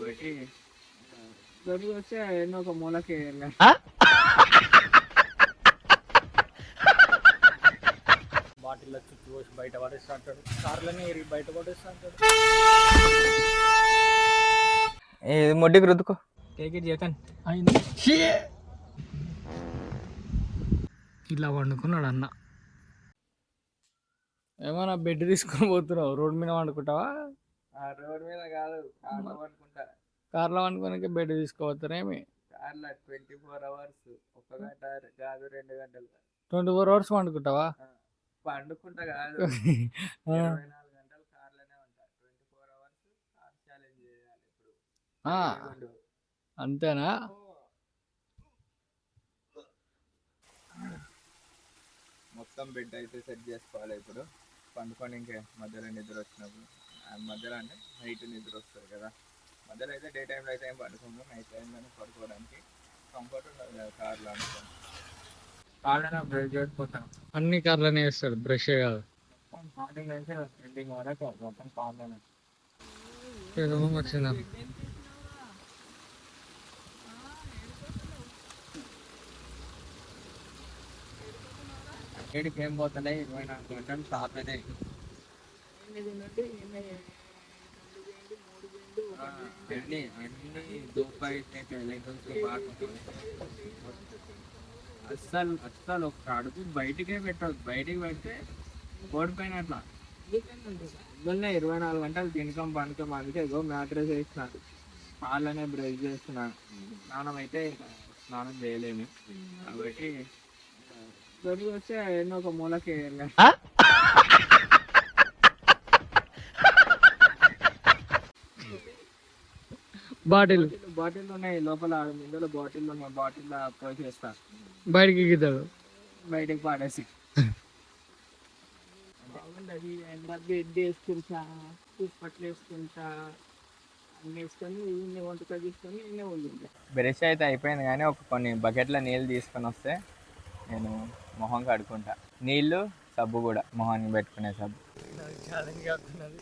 కాబట్టి దొరికి వస్తే ఎన్నో ఒక మూలకి బాటిల్లో చుట్టూ పోసి బయట పడేస్తా అంటాడు, కార్లనే బయట పడేస్తా అంటాడు. మొడ్డికి రుద్దుకో. టేక్ ఇట్ జతన్ అయింది. ఇలా వండుకున్నాడు అన్న. ఏమన్నా బెడ్ తీసుకొని పోతున్నావు? రోడ్ మీద వండుకుంటావా? రోడ్ మీద కాదు, కార్లో వండుకుంటా. కార్లో వండుకోనికి బెడ్ తీసుకోవచ్చునేమి? కార్లో 24 hours, 1 గంట కాదు 2 గంటలు. 24 hours వండుకుంటావా? పండుకుంటా కాదు, 24 గంటలు కార్లోనే ఉంటా. 24 hours కార్ ఛాలెంజ్ చేయాలి ఇప్పుడు. అంతేనా? మొత్తం బెడ్ అయితే సెట్ చేసుకోవాలి ఇప్పుడు. పండుకొని ఇంకే మధ్యలో నిద్ర వచ్చినప్పుడు, మధ్యలో అంటే నైట్ నిద్ర వస్తుంది కదా. మధ్యలో అయితే డే టైంలో అయితే ఏం పడుకుంటాం, నైట్ టైంలోనే పడుకోవడానికి కంఫర్ట్ ఉండదు కదా కార్లో. కార్లోనే బ్రష్ చేసుకుంటాం. అన్ని కార్లోనే వేస్తాడు, బ్రష్ కాదు. స్టార్టింగ్ అయితే ఎండింగ్ వరకు మొత్తం కార్లోనే. వచ్చిందా? ఏడికి ఏం పోతున్నాయి? 24 గంటలు తాపేదే. అన్ని దూపాయి అస్సలు ఒక అడుగు బయటికే పెట్టదు. బయటికి పెడితే ఓడిపోయిన అట్లా. ఇవన్నీ 24 గంటలు తినకం పండుకం. అందుకే ఏదో మ్యాట్రెస్ వేస్తున్నాను, పాలనే బ్రష్ చేస్తున్నాను. స్నానం అయితే స్నానం చేయలేము కాబట్టి దొరికి వస్తే ఎన్నో ఒక మూలకి బాటిల్ ఉన్నాయి లోపల. ఇందులో బాటిల్ ఉన్నాయి, బాటిల్లో పోసేస్తా. బయటికి ఎగుతాడు, బయటికి పాడేసి. బాగుండదు. బెడ్ వేసుకుంటా, దుప్పట్లు వేసుకుంటా, అన్నీ వేసుకొని ఇన్ని వంటకాలు తీసుకొని ఇన్నే ఉంటుంటా. బ్రష్ అయితే అయిపోయింది కానీ కొన్ని బకెట్ల నీళ్ళు తీసుకొని వస్తే నేను మొహం కడుక్కుంటా. నీళ్ళు, సబ్బు కూడా, మొహానికి పెట్టుకునే సబ్బు. ఛాలెంజ్ కాకున్నది,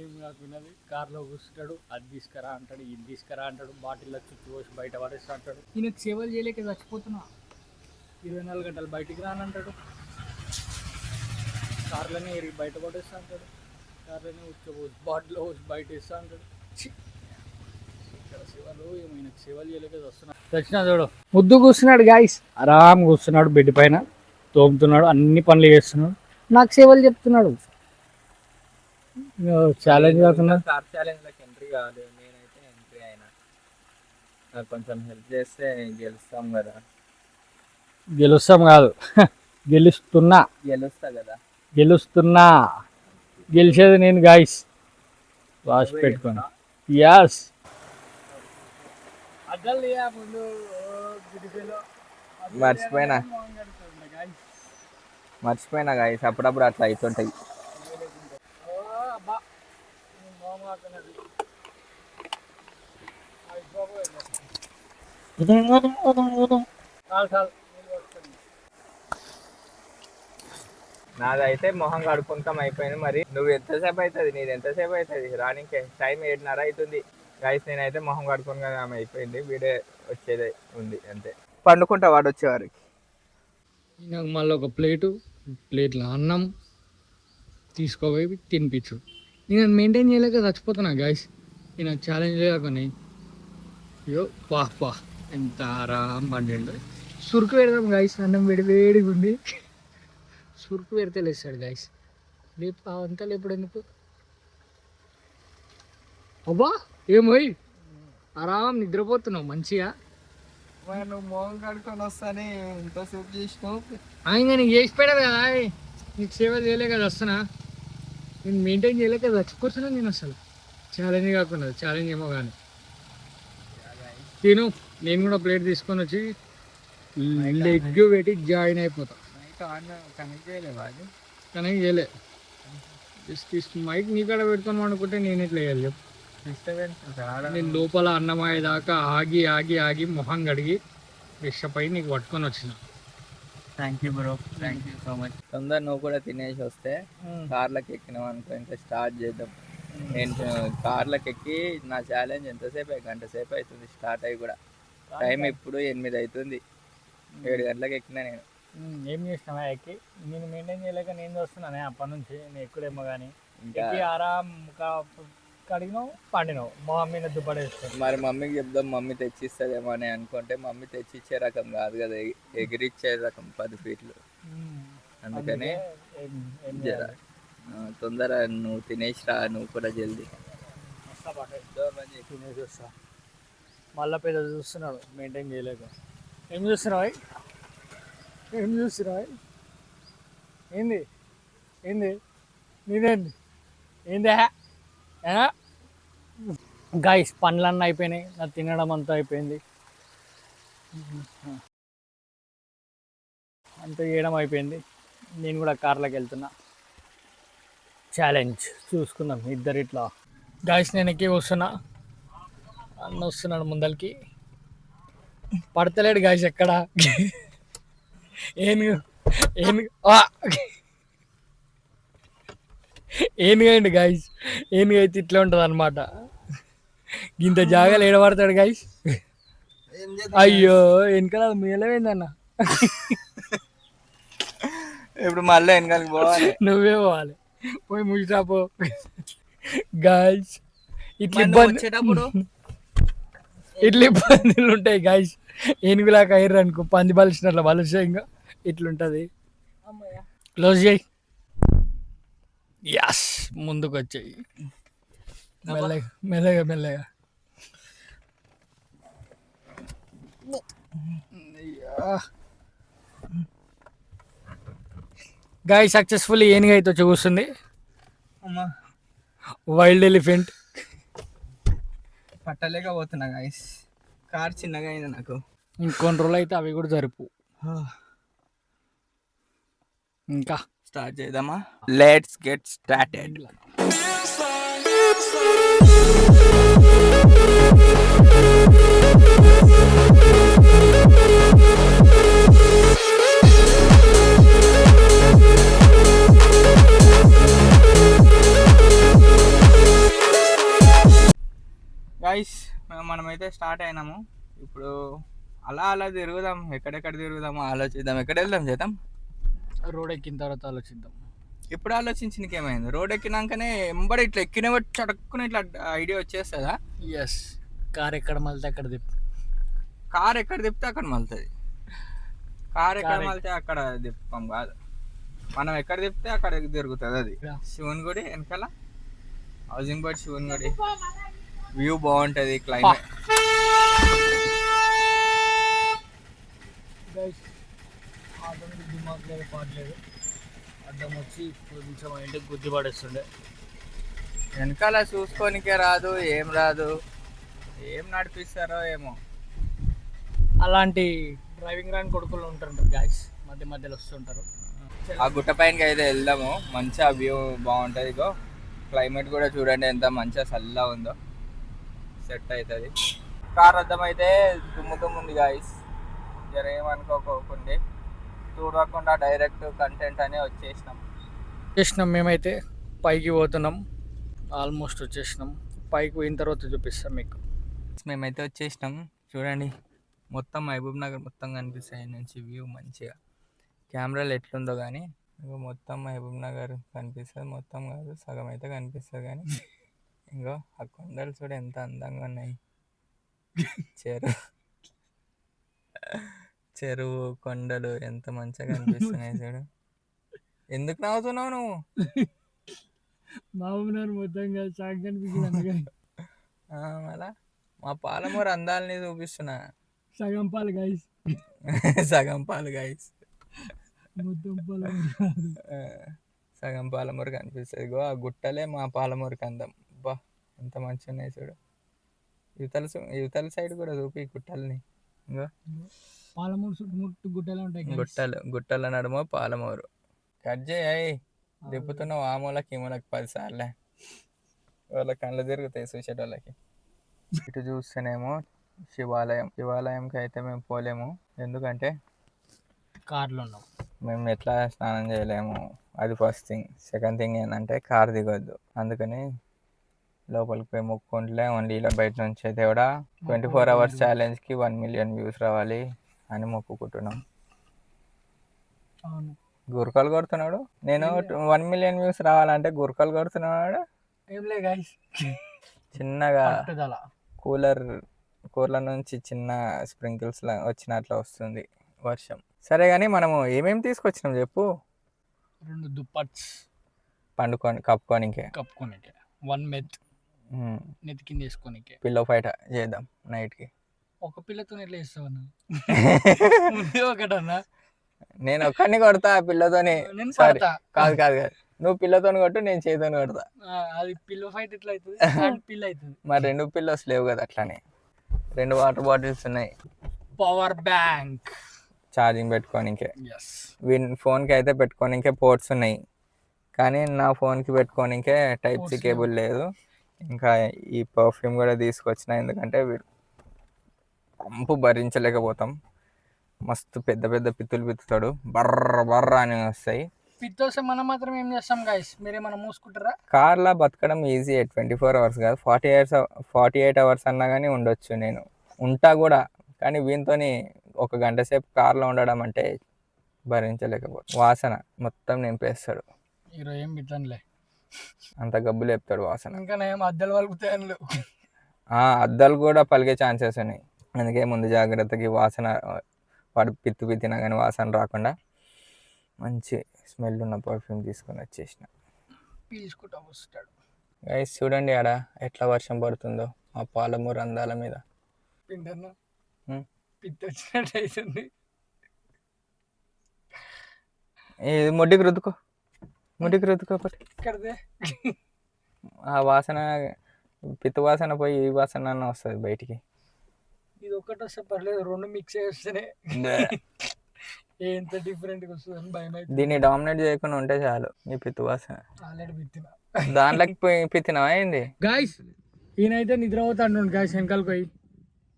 ఏం కాకున్నది. కార్లో కూర్చుంటాడు, అది తీసుకురా అంటాడు, ఇది తీసుకురా అంటాడు, బాటిల్లో చుట్టూ పోసి బయట పడేస్తా అంటాడు. ఈయనకు సేవలు చేయలేక చచ్చిపోతున్నా. 24 గంటలు బయటికి రానంటాడు, కార్లోనే బయట పడేస్తా అంటాడు, కార్లోనే ఉచ్చపోసి బాటిల్లో పోసి బయట వేస్తా అంటాడు. సేవలు ఏమైనా సేవలు చేయలేక వస్తున్నాడు. వచ్చినా చూడు, ముద్దు కూర్చున్నాడు గాయస్, ఆరామ్ కూర్చున్నాడు బెడ్ పైన, తోముతున్నాడు, అన్ని పనులు చేస్తున్నాడు, నాకు సేవలు చెప్తున్నాడు. ఛాలెంజ్ కాకుండా కార్ ఛాలెంజ్లోకి ఎంట్రీ కాదు. నేనైతే ఎంట్రీ అయినా, నాకు కొంచెం హెల్ప్ చేస్తే గెలుస్తాం కదా. గెలుస్తాం కాదు, గెలుస్తా కదా. గెలుస్తున్నా, గెలిచేది నేను గాయస్, రాసి పెట్టుకోండి. యాస్ మర్చిపోయినా గాయస్, అప్పుడప్పుడు అట్లా అవుతుంటాయి. నాదైతే మొహం కడుక్కుంటాం అయిపోయింది. మరి నువ్వు ఎంతసేపు అవుతుంది? నీది ఎంతసేపు అవుతుంది? రానికే టైం 7:30 అవుతుంది గాయస్. నేనైతే మొహం కడుక్కొని ఆమె అయిపోయింది, వీడే వచ్చేదే ఉంది అంతే. పండుకుంటా వాడు వచ్చేవారికి. నాకు మళ్ళీ ఒక ప్లేట్లో అన్నం తీసుకోపోయి తినిపించు. నేను మెయింటైన్ చేయలేక చచ్చిపోతున్నా గాయస్. నేను ఛాలెంజ్ లేకొని అయ్యో పా ఎంత ఆరాం పండిండు. సురుకు పెడదాం గాయస్, అన్నం వేడిగా ఉంది, సురుకు పెడితే లేస్తాడు గాయస్. లేపు అంతా లేపుడు ఎందుకు? అబ్బా ఏమోయ్, ఆరాం నిద్రపోతున్నావు మంచిగా. నువ్వు మొహం కడుక్కొని వస్తానే ఎంతసేపు చేసినావు? ఇంకా నీకు చేసి పెట్టదు కదా, నీకు సేవ చేయలే కదా వస్తున్నా. నేను మెయింటైన్ చేయలేక కదా చచ్చిపోతున్నా నేను. అసలు ఛాలెంజ్ కాకుండా ఛాలెంజ్ ఏమో కానీ తిను. నేను కూడా ప్లేట్ తీసుకొని వచ్చి లెగ్ పెట్టి జాయిన్ అయిపోతా. కనెక్ట్ చేయలే, జస్ట్ మైక్ నీ కాడ పెట్టుకొని అనుకుంటే నేను ఎట్లా వేయాలి చెప్పు? నేను లోపల అన్నమయ్యే దాకా ఆగి మొహం కడిగి ఫ్రెష్ అయి నీకు పట్టుకొని వచ్చిన. Thank you bro, thank you so much. తొందర నువ్వు కూడా తినేసి వస్తే కార్లోకి ఎక్కినావు అనుకో, ఇంకా స్టార్ట్ చేద్దాం. నేను కార్లకు ఎక్కి నా ఛాలెంజ్ ఎంతసేపు గంట సేపు అవుతుంది స్టార్ట్ అయ్యి కూడా. టైం ఇప్పుడు 8 అవుతుంది, 7 గంటలకు ఎక్కినా నేను. ఏం చేసినావా ఎక్కి? నేను మెయింటైన్ చేయలేక నేను వస్తున్నానే అప్పటి నుంచి. నేను ఎక్కుడేమో కానీ ఇంకా ఎక్కి ఆరాం కడిగినావు పండినావు, మా మమ్మీని దుప్పడేస్తాను. మరి మమ్మీకి చెప్దాం, మమ్మీ తెచ్చిస్తుందేమో అని అనుకుంటే మమ్మీ తెచ్చిచ్చే రకం కాదు కదా, ఎగిరిచ్చే రకం 10 ఫీట్లు. అందుకని జర తొందర నువ్వు తినేసిరా, నువ్వు కూడా జల్దీ తినేసి వస్తా. మళ్ళీ పెద్ద చూస్తున్నాడు మెయింటైన్ చేయలేక. ఏం చూస్తున్నావు? ఏం చూస్తున్నావు? ఏంది ఏంది నీదేంది ఏంది? గాయస్ పనులన్నీ అయిపోయినాయి, నా తినడం అంతా అయిపోయింది, అంతా చేయడం అయిపోయింది. నేను కూడా కార్లోకి వెళ్తున్నా. ఛాలెంజ్ చూసుకుందాం ఇద్దరు ఇట్లా. గాయస్ నేను ఎక్కి వస్తున్నా, అన్న వస్తున్నాడు ముందరికి. పడతలేడు గాయస్ ఎక్కడ. ఏనుగు ఏనుగు ఏనుగండి గాయస్. ఏనుగు అయితే ఇట్లా ఉంటుంది అనమాట. ఇంత జాగాలు ఏడబడతాడు గాయస్. అయ్యో వెనకాల మేలవేందన్న. ఇప్పుడు మళ్ళీ వెనకాలకి పోవాలి. నువ్వే పోవాలి, పోయి ముగిసాపో గాయస్. ఇట్లా వచ్చేటప్పుడు ఇట్లా ఇబ్బందులు ఉంటాయి గాయస్. ఏనుగులాగా అయ్యారు అనుకో, పంది బలిసినట్ల బలిసే ఇంకా ఇట్లుంటది. క్లోజ్ చేయి. యాస్ ముందుకు వచ్చాయి మెల్లగా మెల్లగా మెల్లగా. గాయ సక్సెస్ఫుల్లీ ఏనుగు అయితే వచ్చి కూర్చుంది. వైల్డ్ ఎలిఫెంట్ పట్టలేకపోతున్నా గాయస్, కార్ చిన్నగా అయింది నాకు. ఇంకొన్ని రోజులు అయితే అవి కూడా జరుపు. ఇంకా స్టార్ట్ చేద్దామా? Let's get started. గైస్ మనమైతే స్టార్ట్ అయినాము. ఇప్పుడు అలా తిరుగుదాం, ఎక్కడెక్కడ తిరుగుదామో ఆలోచిద్దాం. ఎక్కడ వెళ్దాం చేద్దాం? రోడ్ ఎక్కిన తర్వాత ఆలోచిద్దాం. ఇప్పుడు ఆలోచించి నీకేమైంది? రోడ్ ఎక్కినాకనే ఎంబడి ఇట్లా ఎక్కిన చడుక్కుని ఇట్లా ఐడియా వచ్చేస్తుందా? ఎస్. కార్ ఎక్కడ మళ్తే అక్కడ తిప్పు. కార్ ఎక్కడ తిప్పితే అక్కడ మళ్తుంది. కార్ ఎక్కడ మళ్తే అక్కడ తిప్పం కాదు, మనం ఎక్కడ తిప్పితే అక్కడ తిరుగుతుంది. అది శివుని గుడి వెనకాల, హౌసింగ్ బోర్డ్ శివుని గుడి. వ్యూ బాగుంటుంది, క్లైమేట్. అడ్డం వచ్చి కొంచెం ఇంటికి గుద్ది పడేస్తుండే. వెనకాల చూసుకోనికే రాదు, ఏం రాదు, ఏం నడిపిస్తారో ఏమో. అలాంటి డ్రైవింగ్ రాని కొడుకులు ఉంటారు గాయస్, మధ్య మధ్యలో వస్తుంటారు. ఆ గుట్ట పైనకి అయితే వెళ్దాము, మంచిగా వ్యూ బాగుంటుంది. ఇగో క్లైమేట్ కూడా చూడండి ఎంత మంచిగా చల్లగా ఉందో, సెట్ అవుతుంది. కార్ అద్దం అయితే దుమ్ముతుంది గాయస్, జర ఏమనుకోకుండా చూడకుండా డైరెక్ట్ కంటెంట్ అనే వచ్చేసినాం. మేమైతే పైకి పోతున్నాం, ఆల్మోస్ట్ వచ్చేసినాం. పైకి పోయిన తర్వాత చూపిస్తాం మీకు. మేమైతే వచ్చేసినాం, చూడండి మొత్తం మహబూబ్ నగర్ మొత్తం కనిపిస్తాయి నుంచి వ్యూ మంచిగా. కెమెరాలు ఎట్లుందో కానీ మొత్తం మహబూబ్ నగర్ కనిపిస్తుంది. మొత్తం కాదు, సగం అయితే కనిపిస్తుంది. కానీ ఇంకో ఆ కొండలు చూడ ఎంత అందంగా ఉన్నాయి. చెరువు కొండలు ఎంత మంచిగా కనిపిస్తున్నాయి చూడు. ఎందుకు నవ్వుతున్నావు నువ్వు? మళ్ళా మా పాలమూరు అందాలని చూపిస్తున్నా. సగం పాలు గాయస్, సగం పాలు గాయస్, సగం పాలమూరు కనిపిస్తుంది. ఇగో ఆ గుట్టలే మా పాలమూరుకి అందం. బా ఎంత మంచిగా ఉన్నాయి చూడు. యువతల సైడ్ కూడా చూపి గుట్టలని. ఇంకో పాలమూరు చుట్టుముట్టు గుట్టలు ఉంటాయి. గుట్టల నడుమ పాలమూరు. కట్ చేయి, దిప్పుతున్నావు ఆ మూలకి ఈ మూలకి 10 సార్లే. వాళ్ళ కళ్ళు తిరుగుతాయి చూసేటోళ్ళకి. ఇటు చూస్తేనేమో శివాలయంకి అయితే మేము పోలేము, ఎందుకంటే కార్లో ఉన్నాం. మేము ఎట్లా స్నానం చేయలేము, అది ఫస్ట్ థింగ్. సెకండ్ థింగ్ ఏంటంటే కార్ దిగొద్దు, అందుకని లోపలికి పోయి మొక్కుంటలే ఓన్లీ ఇలా బయట నుంచి దేవుడా 24 అవర్స్ ఛాలెంజ్కి 1 మిలియన్ వ్యూస్ రావాలి అని మొక్కుకుంటున్నాం. అవును. గురకలు కొడుతున్నాడు. నేను 1 మిలియన్ వ్యూస్ రావాలంటే గురకలు కొడుతున్నాడు. ఏం లే గైస్, చిన్నగా పట్టుదల. కూలర్ నుంచి చిన్న స్ప్రింకిల్స్ వచ్చినట్లు వస్తుంది వర్షం. సరే కానీ మనము ఏమేమి తీసుకొచ్చినాం చెప్పు. 2 దుప్పట్స్ కప్పుకోనికే 1 మెత్ నెత్తి కింద వేసుకోనికే, పిల్లో ఫైట్ చేద్దాం నైట్కి. ఒక పిల్లతో ఎట్లా వేస్తావన్నా? ఒకటన్నా నేను ఒక్కడిని కొడతా పిల్లతోని. సారీ కాదు కాదు కాదు, నువ్వు పిల్లతోని కొట్టు, నేను చేతితోని కొడతా. అది పిల్లో ఫైట్ ఎట్లా అవుతుంది? పిల్ల అవుతుంది. మరి 2 పిల్లోస్ లేవు కదా, అట్లానే 2 వాటర్ బాటిల్స్ ఉన్నాయి. పవర్ బ్యాంక్ ఛార్జింగ్ పెట్టుకోనికే. ఫోన్కి అయితే పెట్టుకోనికే పోర్ట్స్ ఉన్నాయి, కానీ నా ఫోన్కి పెట్టుకోనికే టైప్ సి కేబుల్ లేదు. ఇంకా ఈ పర్ఫ్యూమ్ కూడా తీసుకొచ్చిన, ఎందుకంటే పంపు భరించలేకపోతాం. మస్తు పెద్ద పెద్ద పిత్తులు పిత్తుతాడు, బర్ర బర్ర అని వస్తాయి. పిత్తోస్తే మనం మాత్రం ఏం చేస్తాం గైస్, మీరేమన్నా మూసుకుంటారా? కార్లో బతకడం ఈజీ, 24 అవర్స్ కాదు, 48 అవర్స్ అన్నా కానీ ఉండొచ్చు. నేను ఉంటా కూడా, కానీ వీనితోని 1 గంట సేపు కార్లో ఉండడం అంటే భరించలేకపోతే. వాసన మొత్తం నింపేస్తాడు. ఈరోజు ఏం పిట్టనులే, అంత గబ్బు లేపుతాడు వాసన. ఇంకా ఏం అద్దలు పలుకుతాయని అద్దాలు కూడా పలికే ఛాన్సెస్ ఉన్నాయి. అందుకే ముందు జాగ్రత్తకి వాసన, వాడు పిత్తినా కానీ వాసన రాకుండా మంచి స్మెల్ ఉన్న పర్ఫ్యూమ్ తీసుకొని వచ్చేసిన. పీల్చుకుంటా వస్తాడు. గైస్ చూడండి ఆడ ఎట్లా వర్షం పడుతుందో ఆ పాలమూరు అందాల మీద. పిండన్నా పిత్తి వచ్చినట్టు అవుతుంది. ఇది ముడ్డికి రుద్దుకో ఒకటి. ఇక్కడదే ఆ వాసన, పిత్త వాసన పోయి ఈ వాసన అన్న వస్తుంది బయటికి. ఇది ఒకటి వస్తే పర్లేదు, 2 మిక్స్ చేస్తేనే ఎంత డిఫరెంట్గా వస్తుంది అని భయం అయితే. దీన్ని డామినేట్ చేయకుండా ఉంటే చాలు. ఈ పిత్త వాసన ఆల్రెడీ పిత్తిన దాంట్లోకి పోయి పిత్తినవా ఏంది గాయస్? ఈయనైతే నిద్రపోతాడు గాయస్, వెనకాలకు పోయి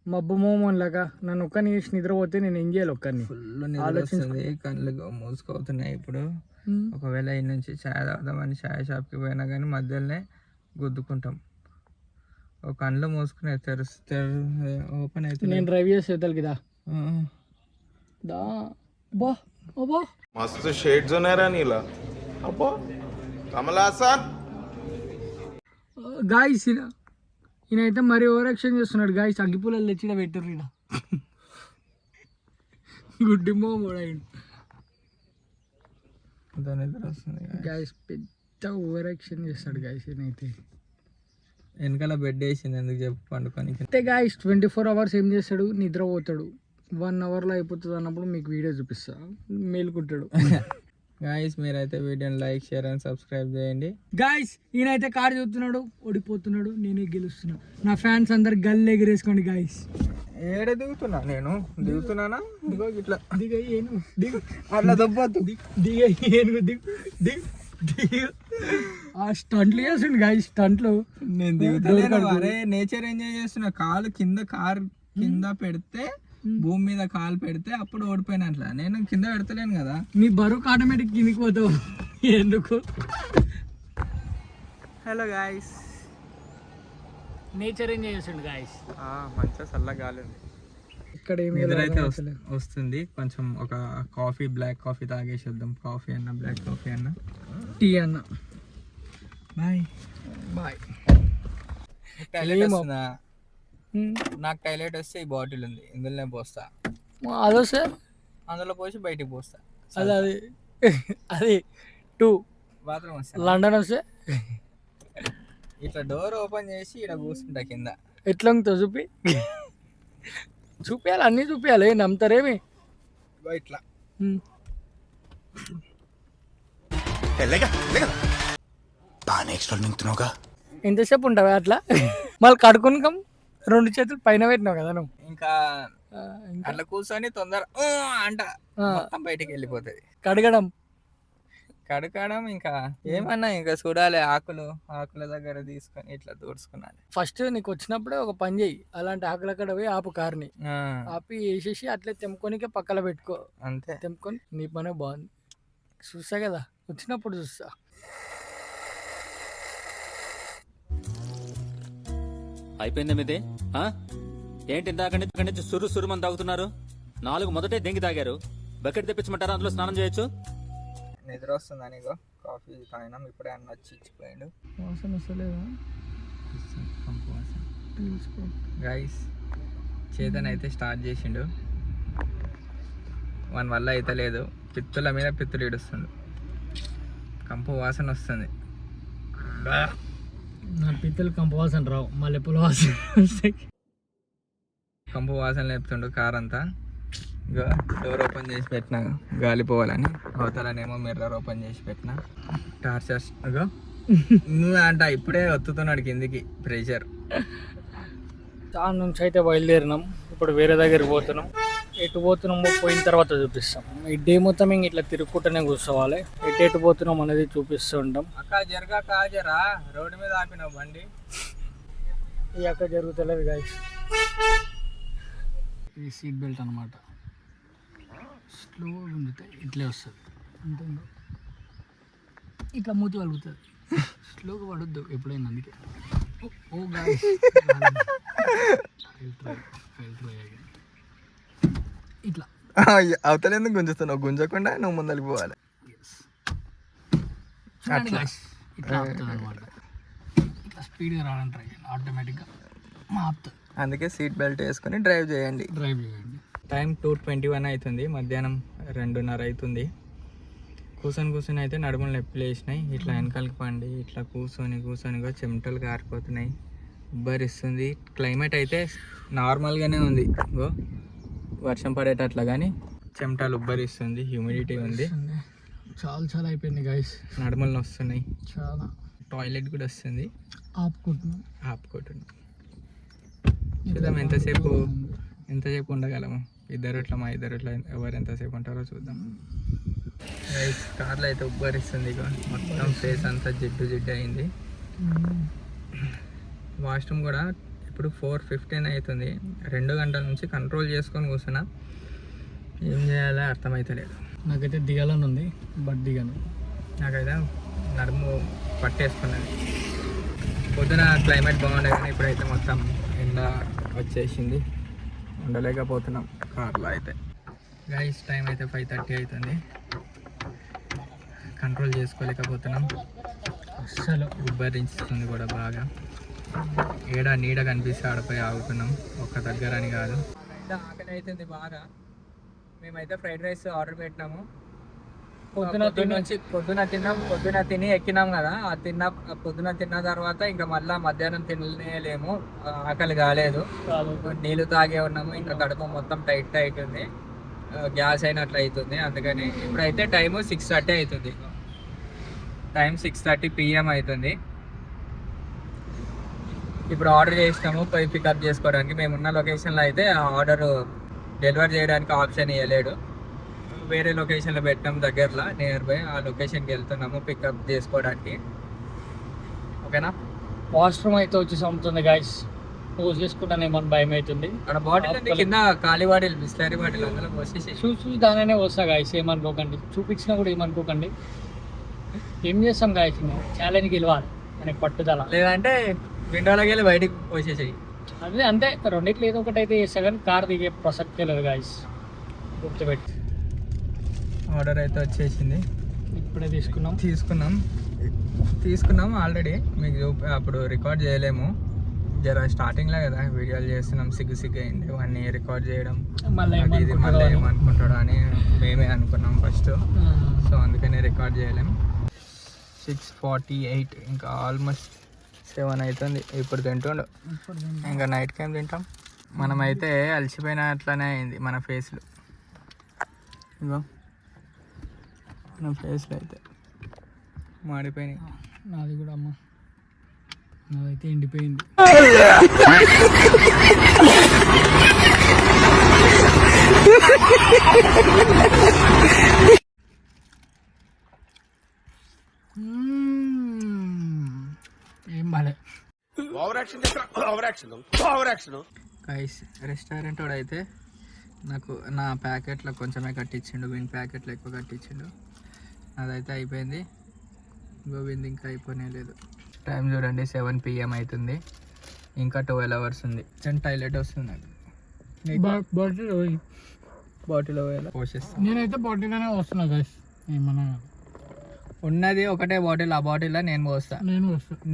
మబ్బు మోమోన్లాగా. నన్ను ఒక్కని చేసి నిద్రపోతే నేను ఏం చేయాలి? ఒక్కరిని ఫుల్ ఆలోచిస్తుంది, కళ్ళు మూసుకుపోతున్నాయి ఇప్పుడు. ఒకవేళ ఈ నుంచి ఛాయ్ తాగుదామని ఛాయ్ షాప్కి పోయినా కానీ మధ్యలోనే గుద్దుకుంటాం. ఒక కళ్ళు మూసుకుని తెరిస్తే ఓపెన్ అయితే నేను డ్రైవ్ చేసి వెళ్తాను కదా. బా అబ్బా मस्त शेड्स नाही राणीला अप्पा कमला असा గాయస్ ఈయనైతే మరి ఓవర్ యాక్షన్ చేస్తున్నాడు గాయస్. అగ్గిపుల్లలు తెచ్చి పెట్టారు ఈయన, గుడ్డి మోమోడు అయ్యిండు గాయస్. పెద్ద ఓవర్ యాక్షన్ చేస్తాడు గాయస్ ఈయనైతే. వెనకాల బెడ్ వేసింది ఎందుకు చెప్పు, పండుకొని. అయితే గాయస్ 24 అవర్స్ ఏం చేస్తాడు? నిద్రపోతాడు. 1 అవర్లో అయిపోతుంది అన్నప్పుడు మీకు వీడియో చూపిస్తా, మేలుకుంటాడు. గాయస్ మీరైతే వీడియోని లైక్, షేర్ అండ్ సబ్స్క్రైబ్ చేయండి. గాయస్ ఈయనైతే కార్ చూస్తున్నాడు, ఓడిపోతున్నాడు, నేనే గెలుస్తున్నా. నా ఫ్యాన్స్ అందరు గల్లు ఎగిరేసుకోండి గాయస్. ఏడ దిగుతున్నా? నేను దిగుతున్నానా? దిగో ఇట్లా దిగ ఏను దిగు, అట్లా దొబ్బద్దు. దిగ ఏను దిగు దిగు దిగు. ఆ స్టంట్లు చేస్తుండు గాయస్, స్టంట్లు. నేను దిగుతాను. అరే నేచర్ ఎంజాయ్ చేస్తున్నా. కాలు కింద, కార్ కింద పెడితే, భూమి మీద కాలు పెడితే అప్పుడు ఓడిపోయినట్లా. నేను కింద పెడతలేను కదా. నీ బరువు ఆటోమేటిక్ కిందికి పోతావు ఎందుకు? హలో గాయస్, నేచర్ ఎంజాయ్ చేస్తుండు గాయస్. మంచిగా చల్ల గాలి ఉంది ఇక్కడ. నిద్రైతే వస్తుంది కొంచెం. ఒక కాఫీ, బ్లాక్ కాఫీ తాగేసేద్దాం. కాఫీ అన్న, బ్లాక్ కాఫీ అన్న, టీ అన్న. Bye bye. నాకు టైలెట్ వస్తే ఈ బాటిల్ ఉంది, ఇందులోనే పోస్తా. అదొస్తే అందులో పోసి బయటికి పోస్తా. అది 2 బాత్రూమ్ వస్తా. లండన్ వస్తే ఇట్లా డోర్ ఓపెన్ చేసి ఇక్కడ కూర్చుంటా కింద. ఎట్లా ఉంటుందో చూపించాలి, అన్నీ చూపించాలి. నమ్ముతారేమి? ఇట్లా ఎంతసేపు ఉంటావా అట్లా? మళ్ళీ కడుకున్నాం 2 చేతులు పైన పెట్టినావు కదా నువ్వు. ఇంకా అట్లా కూర్చొని తొందర అంట మొత్తం బయటికి వెళ్ళిపోతుంది. కడగడం ఇంకా ఏమన్నా ఇంకా చూడాలి. ఆకుల దగ్గర తీసుకొని ఇట్లా దూడ్చుకున్నాను. ఫస్ట్ నీకు వచ్చినప్పుడే ఒక పని చెయ్యి, అలాంటి ఆకుల కడ పోయి ఆపు కార్ని, ఆపి వేసేసి అట్లే తెంపుకొనికే పక్కన పెట్టుకో. అంతే, తెంపుకొని నీ పనే బాగుంది. చూస్తా కదా, వచ్చినప్పుడు చూస్తా. అయిపోయిందా మీది? ఏంటి ఇందాక నుంచి సురు సురుమని తాగుతున్నారు? 4 మొదటే దెంగి తాగారు. బకెట్ తెప్పించమంటారా? అందులో స్నానం చేయొచ్చు. నిద్ర వస్తుందని ఇగో కాఫీ తాగినాం. ఇప్పుడే అన్న వచ్చి ఇచ్చిపోయాడు. వాసన వస్తలేదా? గైస్ చేతన్ అయితే స్టార్ట్ చేసిండు. వాని వల్ల అయితే లేదు. పిత్తుల మీద పిత్తులు ఇడుస్తుండు. కంపు వాసన వస్తుంది. నా పిత్తలు కంపు వాసన రావు, మల్లెపూల వాసన వస్తాయి. కంపు వాసన లేపుతుండు కారంతా. ఇంకా డోర్ ఓపెన్ చేసి పెట్టిన గాలి పోవాలని. అవతలనేమో మిర్రర్ ఓపెన్ చేసి పెట్టిన. టార్చర్స్ నువ్వు అంట ఇప్పుడే వత్తుతున్నాడు కిందికి ప్రెషర్. దాని నుంచి అయితే బయలుదేరినాం. ఇప్పుడు వేరే దగ్గరికి పోతున్నాం. ఎటు పోతున్నామో పోయిన తర్వాత చూపిస్తాం. ఈ డే మొత్తం ఇంక ఇట్లా తిరుగుకుంటూనే కూర్చోవాలి. ఎటు పోతున్నాం అనేది చూపిస్తూ ఉంటాం. అక్క జరగా కాజరా రోడ్డు మీద ఆపినావు బండి. ఈ అక్క జరుగుతలేదు గాయస్. ఇది సీట్ బెల్ట్ అనమాట. స్లోగా ఉంచుతాయి, ఇట్లే వస్తుంది. అంతే, ఇట్లా మూతి వలుగుతుంది. స్లోగా పడొద్దు ఎప్పుడైనా. అందుకే ఓ గాయస్ ఇట్లా అవతల ఎందుకు గుంజుతున్నావు? గుంజకుండా నువ్వు ముందరికి పోవాలి. ఇట్లా ఆపుతుంది అనమాట. ఇట్లా స్పీడ్గా రావడానికి ట్రై చేయండి. ఆటోమేటిక్గా ఆపుతుంది. అందుకే సీట్ బెల్ట్ వేసుకొని డ్రైవ్ చేయండి. టైం 2:21 అవుతుంది. మధ్యాహ్నం 2:30 అవుతుంది. కూర్చొని అయితే నడుములు నొప్పులు వేసినాయి. ఇట్లా వెనకాలకి పండి ఇట్లా కూర్చొని చెమటలు కారిపోతున్నాయి. ఉబ్బరిస్తుంది. క్లైమేట్ అయితే నార్మల్గానే ఉంది. వర్షం పడేటట్లా కానీ చెమటలు ఉబ్బరిస్తుంది. హ్యూమిడిటీ ఉంది. చాలా అయిపోయింది గైస్. నడుములు వస్తున్నాయి చాలా. టాయిలెట్ కూడా వస్తుంది. ఆపుకుంటున్నాం. చూద్దాం ఎంతసేపు ఉండగలము. మా ఇద్దరు ఇట్లా ఎవరు ఎంతసేపు ఉంటారో చూద్దాం. గైస్ కార్లో అయితే ఉబ్బరిస్తుంది. ఇక మొత్తం ఫేస్ అంతా జిడ్డు అయింది. వాష్రూమ్ కూడా ఇప్పుడు 4:15 అవుతుంది. 2 గంటల నుంచి కంట్రోల్ చేసుకొని కూర్చున్నా. ఏం చేయాలో అర్థమవుతలేదు. నాకైతే దిగాలని ఉంది, బట్ దిగాను. నాకైతే నడుము పట్టేసుకున్నది. పొద్దున క్లైమేట్ బాగుండే కానీ ఇప్పుడైతే మొత్తం ఎండ వచ్చేసింది. ఉండలేకపోతున్నాం కార్లో అయితే. గైస్ టైం అయితే 5:30 అవుతుంది. కంట్రోల్ చేసుకోలేకపోతున్నాం. అస్సలు ఉబ్బరించుతుంది కూడా బాగా. నీడ కనిపిస్తే ఆడపోయి ఆగుతున్నాం. ఒక్క దగ్గర అని కాదు. ఆకలి అవుతుంది బాగా. మేమైతే ఫ్రైడ్ రైస్ ఆర్డర్ పెట్టినాము. పొద్దున తిని ఎక్కినాం కదా. పొద్దున తిన్న తర్వాత ఇంకా మళ్ళీ మధ్యాహ్నం తినలేము. ఆకలి కాలేదు. నీళ్ళు తాగే ఉన్నాము. ఇంకా కడుపు మొత్తం టైట్ ఉంది. గ్యాస్ అయినట్లు అవుతుంది. అందుకని ఇప్పుడైతే టైము 6:30 అవుతుంది. టైం 6:30 PM అవుతుంది. ఇప్పుడు ఆర్డర్ చేసినాము పోయి పికప్ చేసుకోవడానికి. మేమున్న లొకేషన్లో అయితే ఆర్డర్ డెలివరీ చేయడానికి ఆప్షన్ ఇవ్వలేడు. వేరే లొకేషన్లో పెట్టాం దగ్గరలో నియర్ బై. ఆ లొకేషన్కి వెళ్తున్నాము పికప్ చేసుకోవడానికి. ఓకేనా. వాష్రూమ్ అయితే వచ్చి అమ్ముతుంది గాయస్. పోస్ట్ చేసుకుంటాను ఏమన్నా భయం అవుతుంది. అక్కడ బాటిల్ కింద ఖాళీ బాటిల్ బిస్లరీ బాటిల్ అందులో పోసేసి చూసి దానినే వస్తా గాయస్. ఏమనుకోకండి, చూపించినా కూడా ఏమనుకోకండి. ఏం చేస్తాం గాయస్, ఛాలెంజ్ గెలవాలి మనకి పట్టుదల. లేదంటే విండోలోకి వెళ్ళి బయటికి పోసేసాయి. అదే అంతే, రెండిట్లో ఏదో ఒకటి అయితే చేస్తా కానీ కార్ దిగే ప్రసక్తే లేదు గాయస్. గుర్తుపెట్టి. ఆర్డర్ అయితే వచ్చేసింది. ఇప్పుడే తీసుకున్నాం ఆల్రెడీ. మీకు అప్పుడు రికార్డ్ చేయలేము. జర స్టార్టింగ్లో కదా వీడియోలు చేస్తున్నాం. సిగ్గు అయింది అన్నీ రికార్డ్ చేయడం. మళ్ళీ ఏమనుకుంటాడో అని మేమే అనుకున్నాం ఫస్ట్. సో అందుకనే రికార్డ్ చేయలేము. 6:48 ఇంకా ఆల్మోస్ట్ 7 అవుతుంది. ఇప్పుడు తింటుండు. ఇంకా నైట్కి ఏం తింటాం. మనమైతే అలసిపోయిన అట్లనే అయింది మన ఫేస్లో. ఇగో మన ఫేస్లో అయితే మాడిపోయినాయి. నాది కూడా అమ్మ, నాదైతే ఎండిపోయింది. ఏం బాలే. గైస్ రెస్టారెంట్ వాడు అయితే నాకు నా ప్యాకెట్లో కొంచెమే కట్టించిండు. వీని ప్యాకెట్లో ఎక్కువ కట్టించిండు. అదైతే అయిపోయింది. గోవింద్ ఇంకా అయిపోనే లేదు. టైం చూడండి 7 PM అవుతుంది. ఇంకా 12 hours ఉంది. టాయిలెట్ వస్తుంది నాకు. బాటిల్ బాటిల్ పోసేస్తాను. నేనైతే బాటిల్లోనే వస్తున్నా గైస్. ఏమన్నా ఉన్నది ఒకటే బాటిల్, ఆ బాటిల్లో నేను పోస్తా.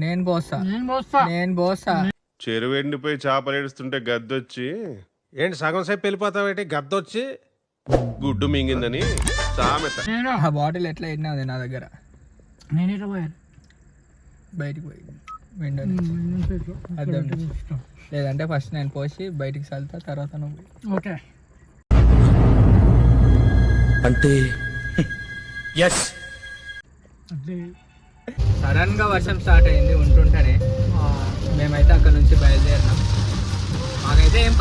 నేను పోస్తా. చెరువు ఎండిపోయి చేపలు ఏడుస్తుంటే గద్దొచ్చి ఏంటి సగం సేపు వెళ్ళిపోతావేంటి గద్దొచ్చి గుడ్డు మింగిందని సామెత. ఆ బాటిల్ ఎట్లా ఎండినది నా దగ్గర. నేనే పోయాను బయటికి పోయి విండో నుంచి అద్దం నుంచి. లేదంటే ఫస్ట్ నేను పోసి బయటికి చల్లుతా, తర్వాత నువ్వు. ఓకే అంటే ఎస్. సడన్ గా వర్షం స్టార్ట్ అయింది ఉంటుంటేనే. మేమైతే అక్కడ నుంచి బయలుదేరినాం. మాకైతే ఏం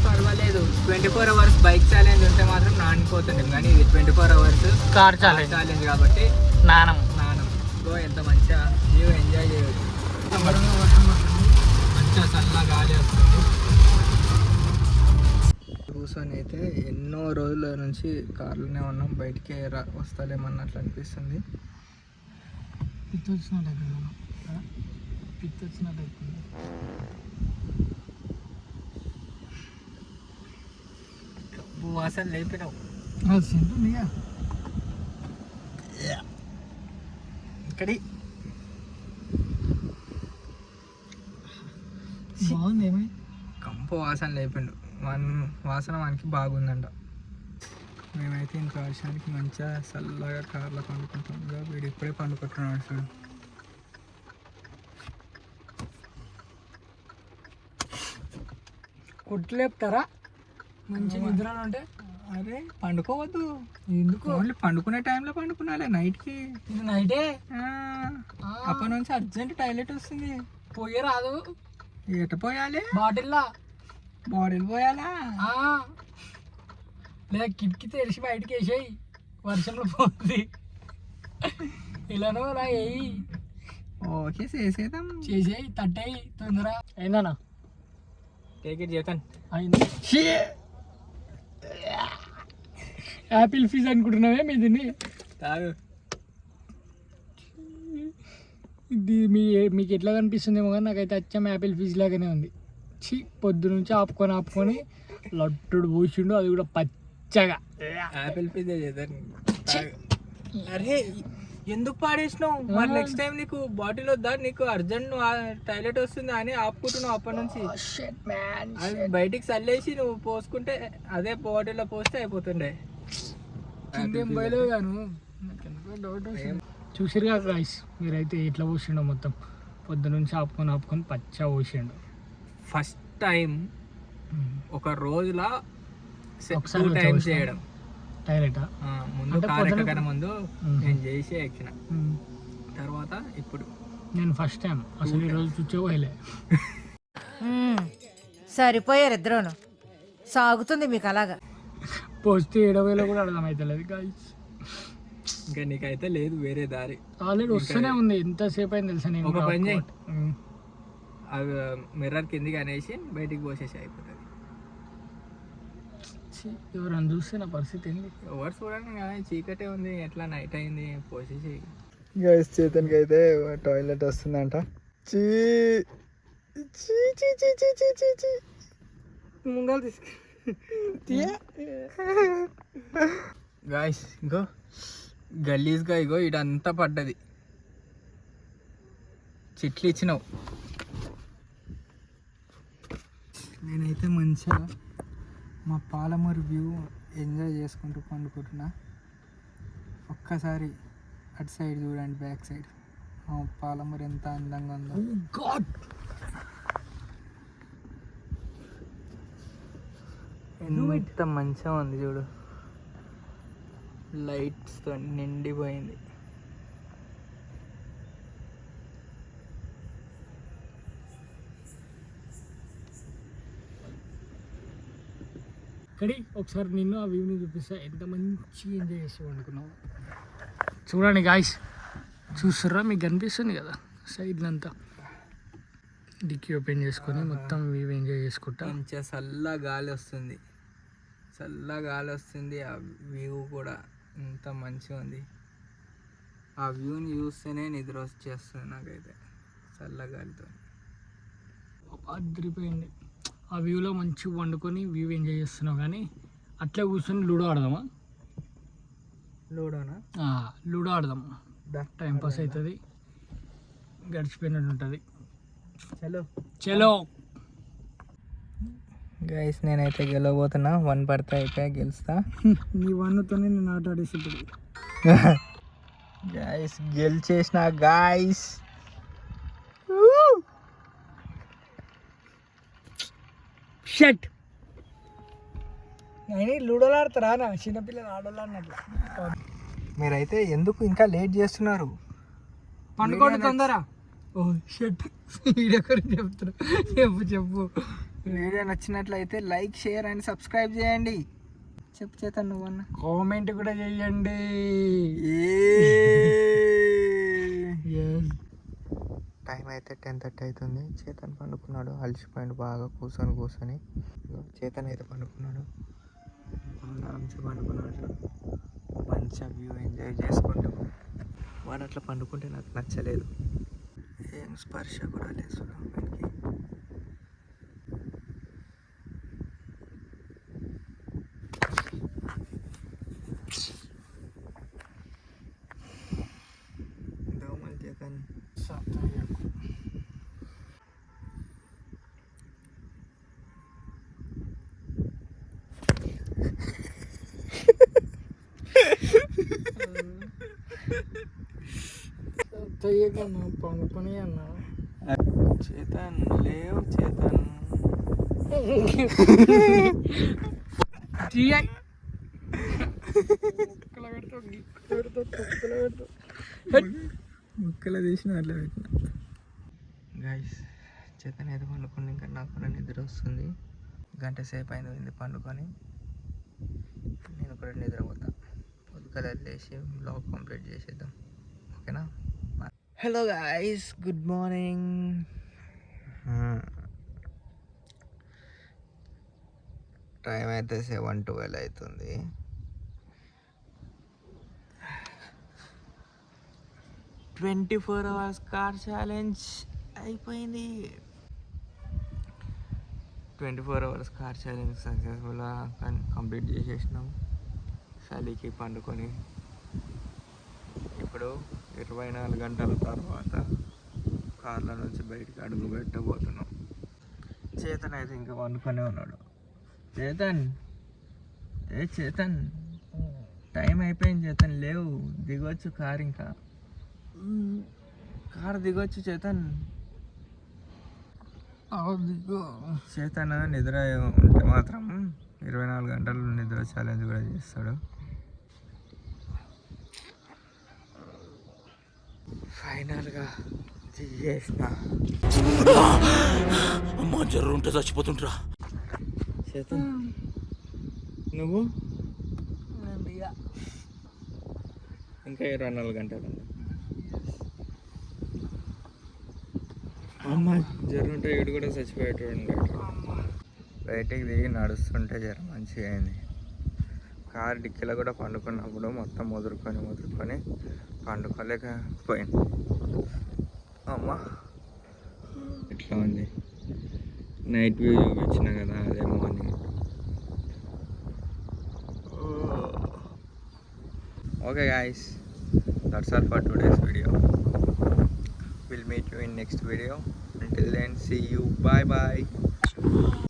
పర్వాలేదు. 24 hours బైక్ ఛాలెంజ్ ఉంటే మాత్రం నానిపోతుంది, కానీ ఇది 24 hours కార్ ఛాలెంజ్ కాబట్టి నానం ఎంత మంచిగా వ్యూ ఎంజాయ్ చేయవచ్చు. మంచిగా చల్ల గాలి వస్తుంది. కూర్చొని అయితే ఎన్నో రోజుల నుంచి కార్లోనే ఉన్నాం, బయటికి వస్తలేమన్నట్లు అనిపిస్తుంది. వాసన లేపినావు. ఇక్కడి బాగుంది. ఏమై కంపు వాసన లేపిండు. వాసన మనకి బాగుందంట. మేమైతే ఇంత వర్షానికి మంచిగా చల్లగా కార్లో పండుకుంటాం. వీడు ఇప్పుడే పండుకుంటున్నాడు చూడు. కొట్టులేపుతారా మంచి నిద్రలు ఉంటే? అరే పండుకోవద్దు. ఎందుకు? ఓన్లీ పండుకునే టైంలో పండుకున్నాలే, నైట్కి. ఇది నైటే అప్పటి నుంచి అర్జెంట్ టాయిలెట్ వస్తుంది. పోయే రాదు. ఎట పోయాలి? బాటిల్లా బాటిల్ పోయాలా? లేదా కిటికీ తెరిచి బయటకి వేసేయి, వర్షంలో పోతుంది. ఇలానో నా వేయి. ఓకే చేసేద్దాం. చేసేయి, తట్టేయి తొందర. అయిందన్నా? టేక్ ఇట్ చేతాను. అయింది. యాపిల్ ఫీజ్ అనుకుంటున్నావే మీ దీన్ని? తాగు. ఇది మీకు ఎట్లా కనిపిస్తుందేమో కానీ నాకైతే అచ్చం యాపిల్ ఫీజ్ లాగానే ఉంది. పొద్దు నుంచి ఆపుకొని లడ్డు పోసిండు, అది కూడా పచ్చగా. యాపిల్ ఫీజ్ చేద్దాం. అరే ఎందుకు పాడేసినావు? మరి నెక్స్ట్ టైం నీకు బాటిల్ వద్దా? నీకు అర్జెంట్ టాయిలెట్ వస్తుంది అని ఆపుకుంటున్నావు అప్పటి నుంచి. అది బయటికి చల్లేసి నువ్వు పోసుకుంటే అదే బాటిల్లో పోస్తే అయిపోతుండే. కిందేం పోయలేవు గాను. డౌట్ చూసిరుగా గాయ్స్, మీరైతే ఇట్లా పోసిండు మొత్తం. పొద్దు నుంచి ఆపుకొని పచ్చగా పోసిండు. ఫస్ట్ టైం ఒక రోజులా 2 times చేయడం టాయిలెటా? ముందు కార్ ఎక్కకన్నా ముందు నేను చేసి ఎక్కిన, తర్వాత ఇప్పుడు నేను ఫస్ట్ టైం అసలు ఈరోజు చూచోలే. సరిపోయారు ఇద్దరును. సాగుతుంది మీకు అలాగా. పోస్తే 7,000 కూడా అర్థమవుతలేదు గాయ్స్. ఇంకా నీకైతే లేదు వేరే దారి. ఆల్రెడీ వస్తూనే ఉంది. ఎంతసేపు అయింది తెలుసా? నేను ఒక పని చేయి, అవి మిర్రర్ కిందికి అనేసి బయటికి పోసేసి అయిపోతుంది. ఎవరన్నా చూస్తే నా పరిస్థితి ఏంది? ఎవరు చూడండి కానీ చీకటే ఉంది, ఎట్లా నైట్ అయింది, పోసేసి. గైస్ చేతన్కి అయితే టాయిలెట్ వస్తుందంట. గాయస్ ఇంకో గలీజ్గా ఇగో ఇదంతా పడ్డది. చెట్లు ఇచ్చినావు. నేనైతే మంచిగా మా పాలమూరు వ్యూ ఎంజాయ్ చేసుకుంటూ పండుకుంటున్నా. ఒక్కసారి అటు సైడ్ చూడండి, బ్యాక్ సైడ్ పాలమూరు ఎంత అందంగా ఉందో. ఎంత మంచిగా ఉంది చూడు, లైట్స్తో నిండిపోయింది. ఇక్కడి ఒకసారి నిన్ను ఆ వ్యూని చూపిస్తా. ఎంత మంచిగా ఎంజాయ్ చేసి అనుకున్నావు. చూడండి గాయస్, చూస్తుర్రా? మీకు కనిపిస్తుంది కదా సైడ్లంతా. డిక్కీ ఓపెన్ చేసుకొని మొత్తం వ్యూ ఎంజాయ్ చేసుకుంటా. మంచిగా చల్ల గాలి వస్తుంది, చల్ల గాలి వస్తుంది. ఆ వ్యూ కూడా ఎంత మంచిగా ఉంది. ఆ వ్యూని చూస్తేనే నిద్ర వచ్చేస్తుంది నాకైతే చల్ల గాలితో. అదిరిపోయింది. ఆ వ్యూలో మంచిగా వండుకొని వ్యూ ఎంజాయ్ చేస్తున్నావు. కానీ అట్లే కూర్చొని లూడో ఆడదామా? లూడోనా? లూడో ఆడదాం. టైం పాస్ అవుతుంది, గడిచిపోయినట్టు ఉంటుంది. చలో చలో గైస్, నేనైతే గెలవబోతున్నా. 1 పడితే అయిపోయా, గెలుస్తా. నీ వన్నుతోనే నేను ఆట ఆడేసి ఇప్పుడు. Guys గెలిచేసిన guys. షట్ నేను లూడోలు ఆడతారా నా చిన్నపిల్లలు ఆడోళ్ళు అన్నట్లా. మీరైతే ఎందుకు ఇంకా లేట్ చేస్తున్నారు? పండుకోండి తొందర. ఓ షట్, వీడియో గురించి చెప్తున్నా. చెప్పు. వీడియో నచ్చినట్లయితే లైక్, షేర్ అండ్ సబ్స్క్రైబ్ చేయండి. చెప్పు చేతన్, నువ్వన్నా కామెంట్ కూడా చెయ్యండి. టైం అయితే 10:30 అవుతుంది. చేతన్ పండుకున్నాడు, అలసిపోయాడు బాగా కూర్చొని. చేతన్ అయితే పండుకున్నాడు, ఆరాంసే పండుకున్నాడు. మంచిగా వ్యూ ఎంజాయ్ చేసుకుంటూ. వాడు అట్లా పండుకుంటే నాకు నచ్చలేదు. ఏం స్పర్శ కూడా లేదు మనకి. దోమలు చేతన్. పండుకొని అన్నా. చేతన్ లేవు, చేతన్. ముక్కలు తీసిన అట్లా పెట్టిన. గైస్, చేతన్ అయితే పండుకొని, ఇంకా నాకు కూడా నిద్ర వస్తుంది. 1 గంట సేపు అయింది పండుకొని. నేను కూడా నిద్రపోతా. పొద్దుకల లేచి బ్లాగ్ కంప్లీట్ చేసేద్దాం, ఓకేనా? Hello guys, good morning. Time అయితే 7:12 అవుతుంది. "24 hours కార్ ఛాలెంజ్" అయిపోయింది. 24 hours కార్ ఛాలెంజ్ సక్సెస్ఫుల్గా కంప్లీట్ చేసేసినాం. చలికి పండుకొని ఇప్పుడు 24 గంటల తర్వాత కార్ల నుంచి బయటికి అడుగు పెట్టబోతున్నాం. చేతన్ అయితే ఇంకా వండుకొనే ఉన్నాడు. చేతన్, చేతన్, టైం అయిపోయింది. చేతన్ లేవు, దిగొచ్చు కార్. ఇంకా కార్ దిగొచ్చు చేతన్. చేతన్ నిద్ర ఉంటే మాత్రం 24 గంటలు నిద్ర ఛాలెంజ్ కూడా చేస్తాడు. ఫైనల్గా చేసిన. అమ్మా జర్రు ఉంటే చచ్చిపోతుంటరా. చేతన్, నువ్వు ఇంకా 24 గంటలు. అమ్మ జరుగుంటే వీడు కూడా చచ్చిపోయేటోడు. బయటికి దిగి నడుస్తుంటే జర మంచిగా అయింది. కార్ డిక్కీలో కూడా పండుకున్నప్పుడు మొత్తం ముదురుకొని పండుకోలేకపోయింది. అమ్మ ఇట్లా ఉంది. నైట్ వ్యూ చూపించిన కదా, అదే morning. Okay guys, that's all for today's video. We'll meet you in next video. Until then, see you. Bye bye.